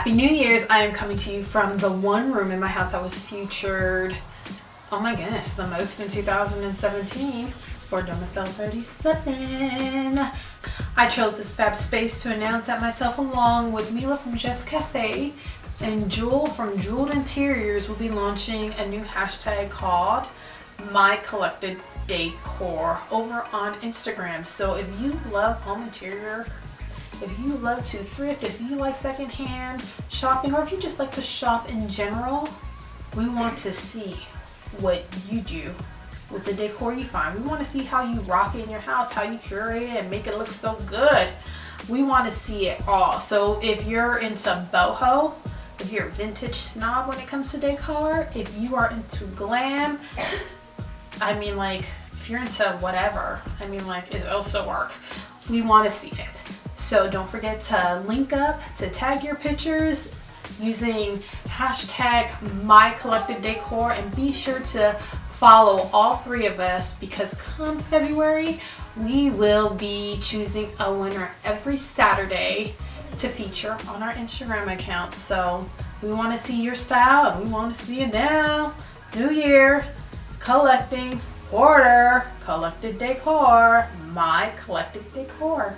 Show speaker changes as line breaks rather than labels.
Happy New Year's. I am coming to you from the one room in my house that was featured, oh my goodness, the most in 2017 for Domicile 37. I chose this fab space to announce that myself, along with Mila from Jess Cafe and Jewel from Jeweled Interiors, will be launching a new hashtag called My Collected Decor over on Instagram. So if you love home interior, if you love to thrift, if you like secondhand shopping, or if you just like to shop in general, we want to see what you do with the decor you find. We want to see how you rock it in your house, how you curate it and make it look so good. We want to see it all. So if you're into boho, if you're a vintage snob when it comes to decor, if you are into glam, if you're into whatever, it also work. We want to see it. So don't forget to link up, to tag your pictures using hashtag MyCollectedDecor, and be sure to follow all three of us, because come February, we will be choosing a winner every Saturday to feature on our Instagram account. So we want to see your style, and we want to see it now. New year, collecting, order, collected decor, My Collected Decor.